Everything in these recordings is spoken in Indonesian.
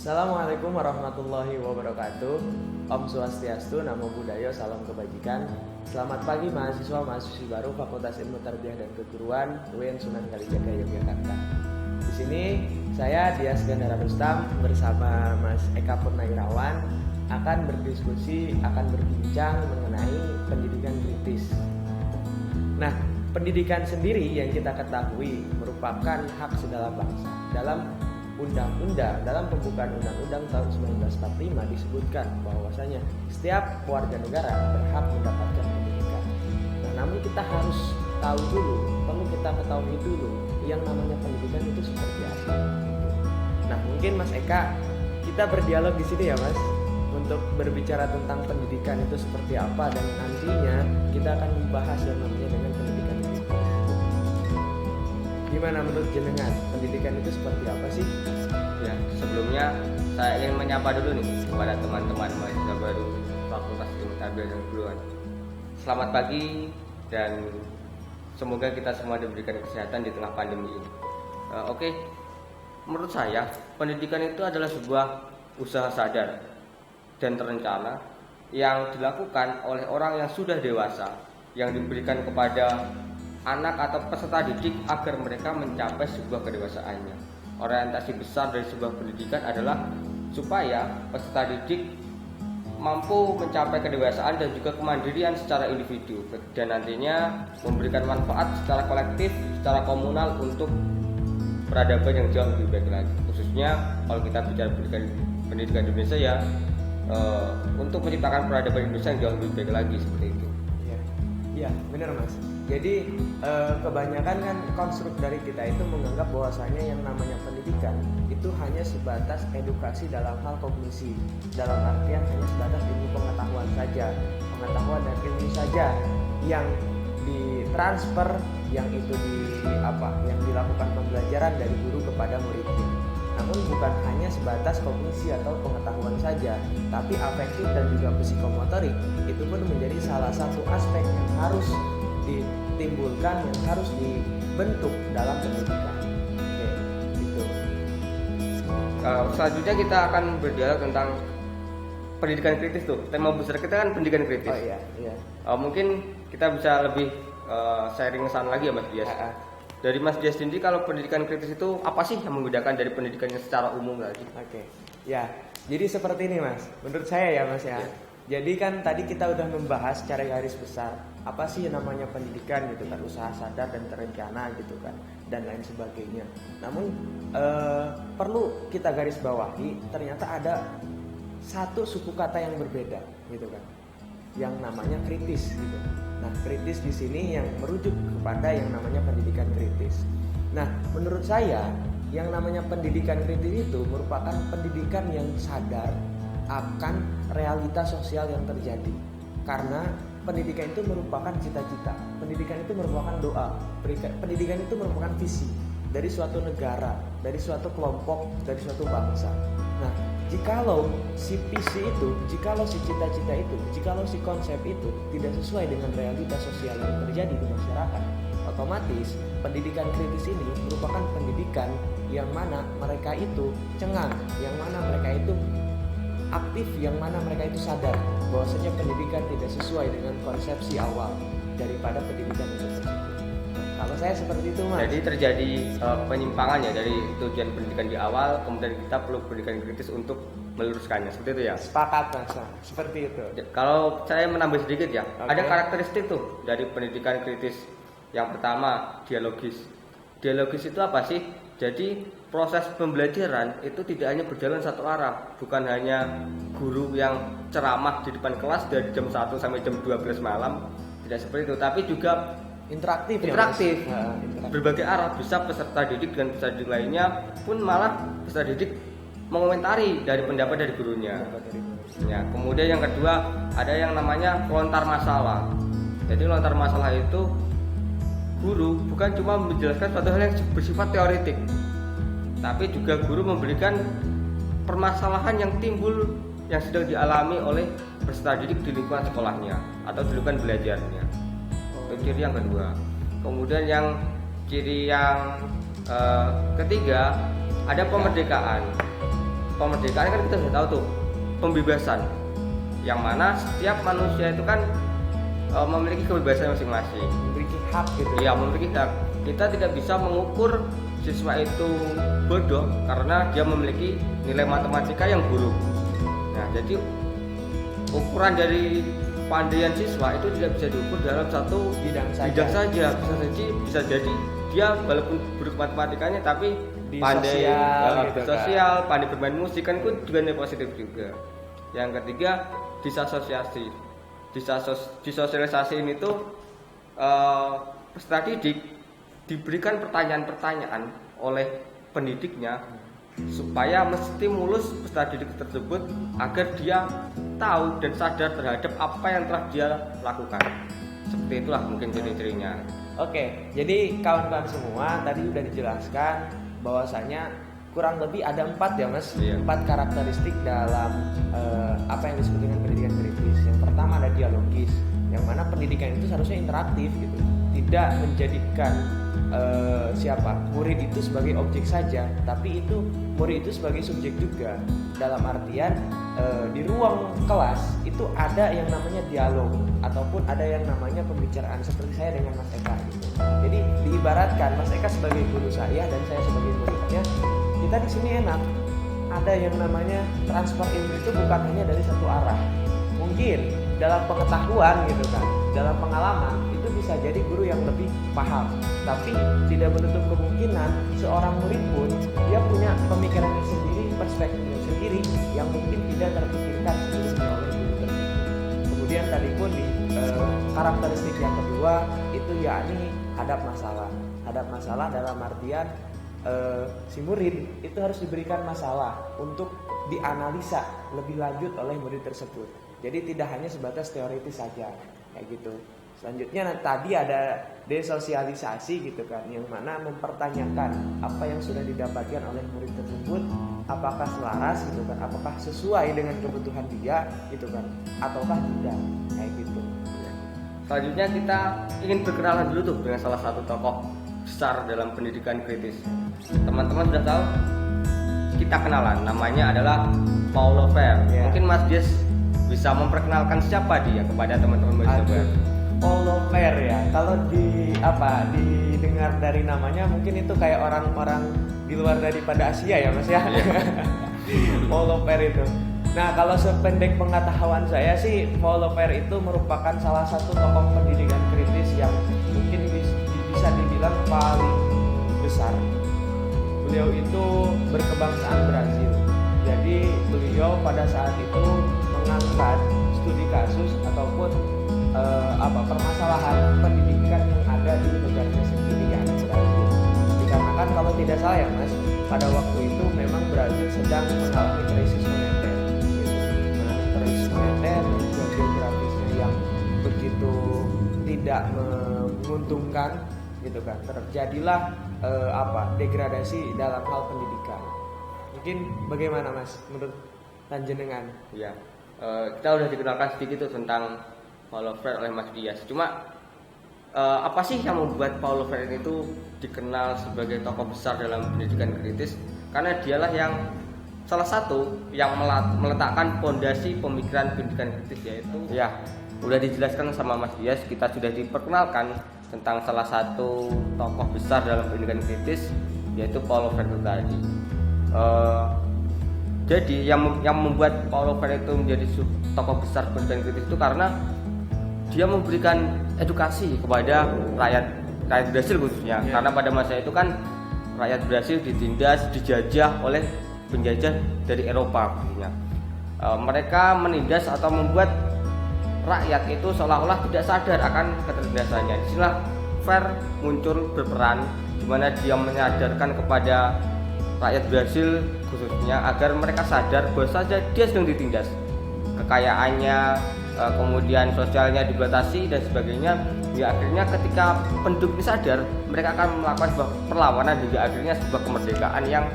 Assalamualaikum warahmatullahi wabarakatuh. Om Swastiastu, Namo Buddhaya, salam kebajikan. Selamat pagi mahasiswa-mahasiswi baru Fakultas Ilmu Tarbiyah dan Keguruan UIN Sunan Kalijaga Yogyakarta. Di sini saya Dias Gandara Rustam bersama Mas Eka Purnawirawan akan berbincang mengenai pendidikan kritis. Nah, pendidikan sendiri yang kita ketahui merupakan hak segala bangsa. Dalam pembukaan Undang-Undang tahun 1945 disebutkan bahwasanya setiap warga negara berhak mendapatkan pendidikan. Nah, namun kita harus perlu kita ketahui dulu yang namanya pendidikan itu seperti apa. Nah, mungkin Mas Eka, kita berdialog di sini ya Mas, untuk berbicara tentang pendidikan itu seperti apa, dan nantinya kita akan membahas yang namanya dengan pendidikan itu. Gimana menurut jenengan, pendidikan itu seperti apa sih? Ya, sebelumnya saya ingin menyapa dulu nih kepada teman-teman mahasiswa baru Fakultas Ilmu Tarbiyah dan Keguruan. Selamat pagi dan semoga kita semua diberikan kesehatan di tengah pandemi ini. Oke, menurut saya pendidikan itu adalah sebuah usaha sadar dan terencana yang dilakukan oleh orang yang sudah dewasa, yang diberikan kepada anak atau peserta didik agar mereka mencapai sebuah kedewasaannya. Orientasi besar dari sebuah pendidikan adalah supaya peserta didik mampu mencapai kedewasaan dan juga kemandirian secara individu, dan nantinya memberikan manfaat secara kolektif, secara komunal untuk peradaban yang jauh lebih baik lagi. Khususnya kalau kita bicara pendidikan di Indonesia ya, untuk menciptakan peradaban Indonesia yang jauh lebih baik lagi seperti itu. Ya, benar Mas. Jadi kebanyakan kan konstruk dari kita itu menganggap bahwasanya yang namanya pendidikan itu hanya sebatas edukasi dalam hal kognisi, dalam artian hanya sebatas ilmu pengetahuan saja, pengetahuan dan ilmu saja yang ditransfer, yang dilakukan pembelajaran dari guru kepada muridnya. Namun bukan hanya sebatas kognisi atau pengetahuan saja, tapi afektif dan juga psikomotorik itu pun menjadi salah satu aspek yang harus ditimbulkan, yang harus dibentuk dalam pendidikan. Oke, gitu. Selanjutnya kita akan berdialog tentang pendidikan kritis tuh. Tema besar kita kan pendidikan kritis. Oh iya. Mungkin kita bisa lebih sharing sana lagi ya Mas Dias. Dari Mas Dias sendiri, kalau pendidikan kritis itu apa sih yang membedakan dari pendidikan yang secara umum lagi? Oke. Ya, jadi seperti ini Mas. Menurut saya ya Mas ya. Jadi kan tadi kita udah membahas secara garis besar apa sih yang namanya pendidikan gitu kan, usaha sadar dan terencana gitu kan, dan lain sebagainya. Namun perlu kita garis bawahi, ternyata ada satu suku kata yang berbeda gitu kan, yang namanya kritis gitu. Nah, kritis di sini yang merujuk kepada yang namanya pendidikan kritis. Nah, menurut saya yang namanya pendidikan kritis itu merupakan pendidikan yang sadar akan realitas sosial yang terjadi. Karena pendidikan itu merupakan cita-cita, pendidikan itu merupakan doa, pendidikan itu merupakan visi dari suatu negara, dari suatu kelompok, dari suatu bangsa. Nah, jikalau si visi itu, jikalau si cita-cita itu, jikalau si konsep itu tidak sesuai dengan realitas sosial yang terjadi di masyarakat, otomatis pendidikan kritis ini merupakan pendidikan yang mana mereka itu cengang, yang mana mereka itu aktif, yang mana mereka itu sadar bahwasanya pendidikan tidak sesuai dengan konsepsi awal daripada pendidikan itu tersebut. Kalau saya seperti itu Mas. Jadi terjadi penyimpangan ya dari tujuan pendidikan di awal, kemudian kita perlu pendidikan kritis untuk meluruskannya, seperti itu ya? Sepakat Mas, seperti itu. Kalau saya menambah sedikit ya, Okay. Ada karakteristik tuh dari pendidikan kritis. Yang pertama, dialogis. Dialogis itu apa sih? Jadi proses pembelajaran itu tidak hanya berjalan satu arah, bukan hanya guru yang ceramah di depan kelas dari jam 1 sampai jam 12 malam, tidak seperti itu, tapi juga interaktif. Interaktif. Interaktif. Berbagai arah, bisa peserta didik dan peserta didik lainnya pun malah peserta didik mengomentari dari pendapat dari gurunya. Ya, kemudian yang kedua ada yang namanya lontar masalah. Jadi lontar masalah itu guru bukan cuma menjelaskan suatu hal yang bersifat teoretik, tapi juga guru memberikan permasalahan yang timbul yang sedang dialami oleh peserta didik di lingkungan sekolahnya atau di lingkungan belajarnya. Itu ciri yang kedua. Kemudian yang ciri yang ketiga ada pemerdekaan. kemerdekaan kan kita sudah tahu tuh pembebasan, yang mana setiap manusia itu kan memiliki kebebasan masing-masing, memiliki hak gitu. Iya, memiliki hak. Kita tidak bisa mengukur siswa itu bodoh karena dia memiliki nilai matematika yang buruk. Nah, jadi ukuran dari pandaian siswa itu tidak bisa diukur dalam satu bidang saja. Bisa jadi dia walaupun buruk matematikanya tapi di pandai sosial, gitu bersosial, pandai bermain musik kan itu juga nilai positif juga. Yang ketiga, disosialisasi. Disosialisasi ini tuh peserta didik diberikan pertanyaan-pertanyaan oleh pendidiknya supaya menstimulus peserta didik tersebut agar dia tahu dan sadar terhadap apa yang telah dia lakukan. Seperti itulah mungkin ciri-cirinya. Oke, jadi kawan-kawan semua tadi udah dijelaskan bahwasanya kurang lebih ada 4 ya Mas, Iya. 4 karakteristik dalam apa yang disebut dengan pendidikan kritis. Yang pertama ada dialogis, yang mana pendidikan itu seharusnya interaktif gitu, tidak menjadikan murid itu sebagai objek saja, tapi itu murid itu sebagai subjek juga. Dalam artian di ruang kelas itu ada yang namanya dialog ataupun ada yang namanya pembicaraan seperti saya dengan Mas Eka gitu. Jadi diibaratkan Mas Eka sebagai guru saya dan saya sebagai muridnya, kita di sini enak. Ada yang namanya transfer ilmu itu bukan hanya dari satu arah. Mungkin dalam pengetahuan gitu kan, dalam pengalaman itu bisa jadi guru yang lebih paham, tapi tidak menutup kemungkinan seorang murid pun dia punya pemikirannya sendiri, perspektifnya sendiri yang mungkin tidak terpikirkan sebelumnya oleh guru tersebut. Kemudian tadi pun di karakteristik yang kedua itu yakni hadap masalah dalam artian si murid itu harus diberikan masalah untuk dianalisa lebih lanjut oleh murid tersebut. Jadi tidak hanya sebatas teoritis saja kayak gitu. Selanjutnya tadi ada desosialisasi gitu kan, yang mana mempertanyakan apa yang sudah didapatkan oleh murid tersebut, apakah selaras gitu kan, apakah sesuai dengan kebutuhan dia gitu kan, ataukah tidak kayak gitu. Selanjutnya kita ingin berkenalan dulu tuh dengan salah satu tokoh besar dalam pendidikan kritis. Teman-teman sudah tahu, kita kenalan, namanya adalah Paulo Freire. Yeah. Mungkin Mas Dias bisa memperkenalkan siapa dia kepada teman-teman mahasiswa. Paulo Freire ya. Kalau didengar dari namanya mungkin itu kayak orang-orang di luar daripada Asia ya Mas ya. Paulo Freire itu. Nah, kalau sependek pengetahuan saya sih, Paulo Freire itu merupakan salah satu tokoh pendidikan kritis yang mungkin bisa dibilang paling besar. Beliau itu berkebangsaan Brazil. Jadi beliau pada saat itu mengangkat studi kasus ataupun permasalahan pendidikan yang ada di negaranya sendiri, yakni Brazil. Dikarenakan kalau tidak salah ya Mas, pada waktu itu memang Brazil sedang mengalami krisis moneter. Krisis moneter dan juga geografisnya yang begitu tidak menguntungkan gitu kan. Terjadilah degradasi dalam hal pendidikan. Mungkin bagaimana Mas menurut panjenengan? Ya, kita udah dikenalkan sedikit tuh tentang Paulo Freire oleh Mas Dias. Cuma apa sih yang membuat Paulo Freire itu dikenal sebagai tokoh besar dalam pendidikan kritis? Karena dialah yang salah satu yang meletakkan fondasi pemikiran pendidikan kritis, yaitu ya udah dijelaskan sama Mas Dias, kita sudah diperkenalkan tentang salah satu tokoh besar dalam pendidikan kritis, yaitu Paulo Freire tadi. Jadi yang membuat Paulo Freire itu menjadi tokoh besar pendidikan kritis itu karena dia memberikan edukasi kepada rakyat Brasil khususnya. Karena pada masa itu kan rakyat Brasil ditindas, dijajah oleh penjajah dari Eropa khususnya. Mereka menindas atau membuat rakyat itu seolah-olah tidak sadar akan ketertindasannya. Disinilah Freire muncul berperan, di mana dia menyadarkan kepada rakyat Brasil khususnya agar mereka sadar bahwa saja dia sedang ditindas, kekayaannya, kemudian sosialnya dibatasi dan sebagainya. Ya akhirnya ketika penduduk ini sadar, mereka akan melakukan sebuah perlawanan hingga akhirnya sebuah kemerdekaan yang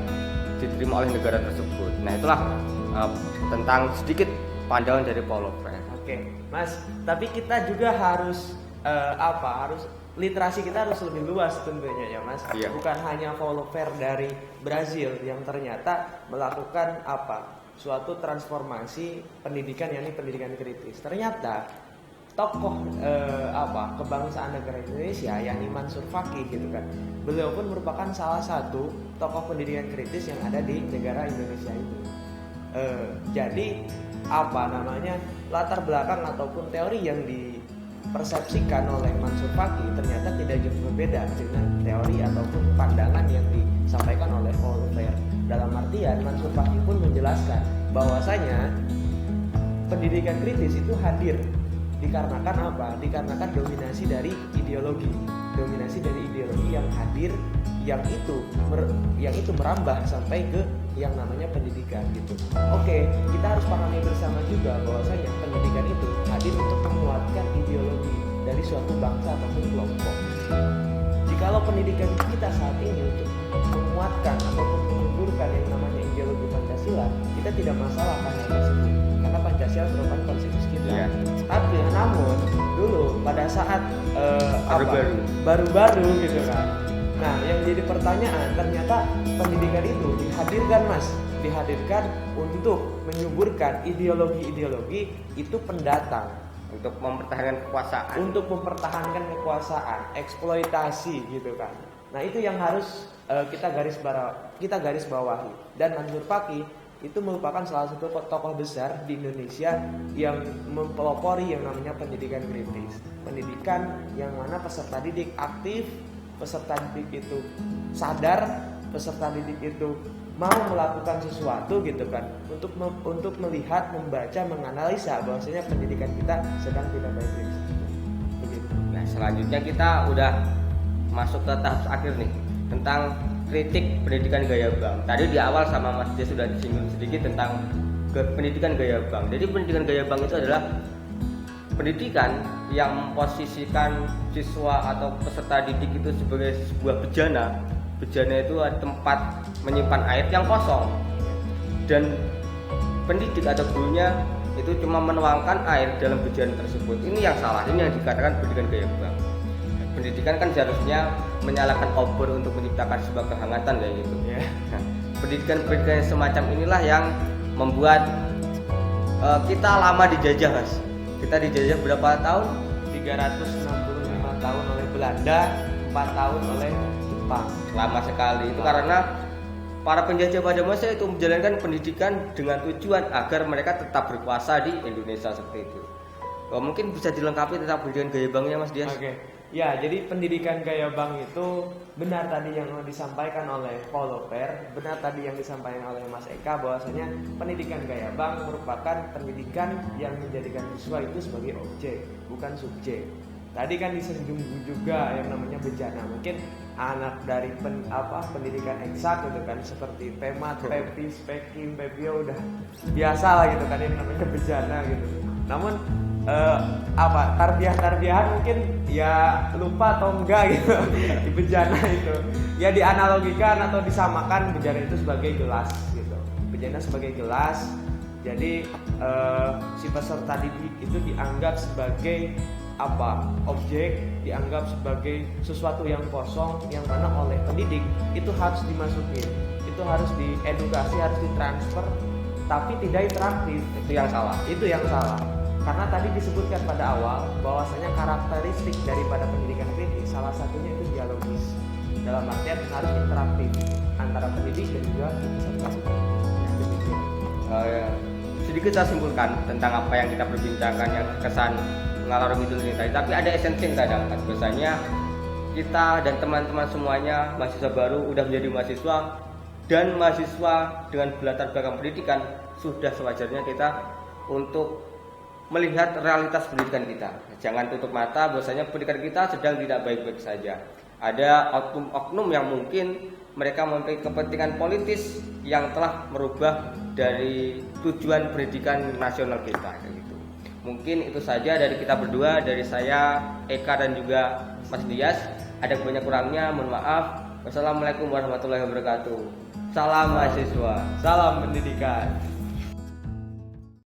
diterima oleh negara tersebut. Nah itulah tentang sedikit pandangan dari Paulo Freire. Oke, Mas, tapi kita juga harus literasi kita harus lebih luas tentunya ya Mas. Iya. Bukan hanya follower dari Brazil yang ternyata melakukan suatu transformasi pendidikan, yakni pendidikan kritis. Ternyata tokoh kebangsaan negara Indonesia yakni Mansur Fakih gitu kan. Beliau pun merupakan salah satu tokoh pendidikan kritis yang ada di negara Indonesia ini. Jadi latar belakang ataupun teori yang dipersepsikan oleh Mansur Fakih ternyata tidak jauh berbeda dengan teori ataupun pandangan yang disampaikan oleh Paul Voltaire. Dalam artian Mansur Fakih pun menjelaskan bahwasanya pendidikan kritis itu hadir dikarenakan dikarenakan dominasi dari ideologi yang hadir, yang itu merambah sampai ke yang namanya pendidikan gitu. Oke, kita harus pahami bersama juga bahwasanya pendidikan itu hadir untuk menguatkan ideologi dari suatu bangsa ataupun kelompok. Jikalau pendidikan kita saat ini untuk menguatkan ataupun menyuburkan yang namanya ideologi Pancasila, kita tidak masalah karena tersebut, karena Pancasila merupakan konstitusi kita. Iya. Tapi namun dulu pada saat baru-baru gitu kan. Nah, yang jadi pertanyaan, ternyata pendidikan itu dihadirkan untuk menyuburkan ideologi itu pendatang, untuk mempertahankan kekuasaan, eksploitasi gitu kan. Nah, itu yang harus kita garis bawahi. Dan Mansur Fakih itu merupakan salah satu tokoh besar di Indonesia yang mempelopori yang namanya pendidikan kritis. Pendidikan yang mana peserta didik aktif, peserta didik itu sadar, peserta didik itu mau melakukan sesuatu gitu kan, untuk melihat, membaca, menganalisa bahwasanya pendidikan kita sedang tidak baik-baik saja. Begitu. Nah, selanjutnya kita udah masuk ke tahap akhir nih, tentang kritik pendidikan gaya bank. Tadi di awal sama Mas Dia sudah disinggung sedikit tentang pendidikan gaya bank. Jadi pendidikan gaya bank itu adalah pendidikan yang memposisikan siswa atau peserta didik itu sebagai sebuah bejana. Bejana itu tempat menyimpan air yang kosong, dan pendidik atau gurunya itu cuma menuangkan air dalam bejana tersebut. Ini yang salah, ini yang dikatakan pendidikan gaya bank. Pendidikan kan seharusnya menyalakan obor untuk menciptakan sebuah kehangatan kayak gitu. Yeah. Nah, pendidikan semacam inilah yang membuat kita lama dijajah, Mas. Kita dijajah berapa tahun? 365 tahun oleh Belanda, 4 tahun oleh Jepang. Lama sekali. Itu karena para penjajah pada masa itu menjalankan pendidikan dengan tujuan agar mereka tetap berkuasa di Indonesia seperti itu. Mungkin bisa dilengkapi tentang pendidikan gaya banknya, Mas Dias. Oke. Ya, jadi pendidikan gaya bank itu benar tadi yang disampaikan oleh Paul Voltaire, benar tadi yang disampaikan oleh Mas Eka, bahwasanya pendidikan gaya bank merupakan pendidikan yang menjadikan siswa itu sebagai objek, bukan subjek. Tadi kan disinggung juga yang namanya bejana. Mungkin anak dari pendidikan eksak gitu kan, seperti PEMAT, PEPI, SPEKIM, PEPIO udah biasa lah gitu kan yang namanya bejana gitu. Namun tarbiyah-tarbiyahan mungkin ya lupa atau enggak gitu di bejana itu. Ya dianalogikan atau disamakan bejana itu sebagai gelas gitu. Bejana sebagai gelas. Jadi si peserta didik itu dianggap sebagai objek, dianggap sebagai sesuatu yang kosong, yang mana oleh pendidik itu harus dimasukin, itu harus diedukasi, harus ditransfer, tapi tidak interaktif. Itu yang salah. Karena tadi disebutkan pada awal bahwasanya karakteristik daripada pendidikan kritis salah satunya itu dialogis. Dalam artian harus interaktif antara pendidik dan juga peserta. Sedikit saya simpulkan tentang apa yang kita perbincangkan yang kesan ngalor ngidul ini tadi, tapi ada esensi yang kita dapat. Biasanya kita dan teman-teman semuanya mahasiswa baru udah menjadi mahasiswa, dan mahasiswa dengan latar belakang pendidikan sudah sewajarnya kita untuk melihat realitas pendidikan kita. Jangan tutup mata bahwasanya pendidikan kita sedang tidak baik-baik saja. Ada oknum-oknum yang mungkin mereka memiliki kepentingan politis yang telah merubah dari tujuan pendidikan nasional kita gitu. Mungkin itu saja dari kita berdua, dari saya, Eka dan juga Mas Dias. Ada banyak kurangnya, mohon maaf. Wassalamualaikum warahmatullahi wabarakatuh. Salam mahasiswa, salam pendidikan.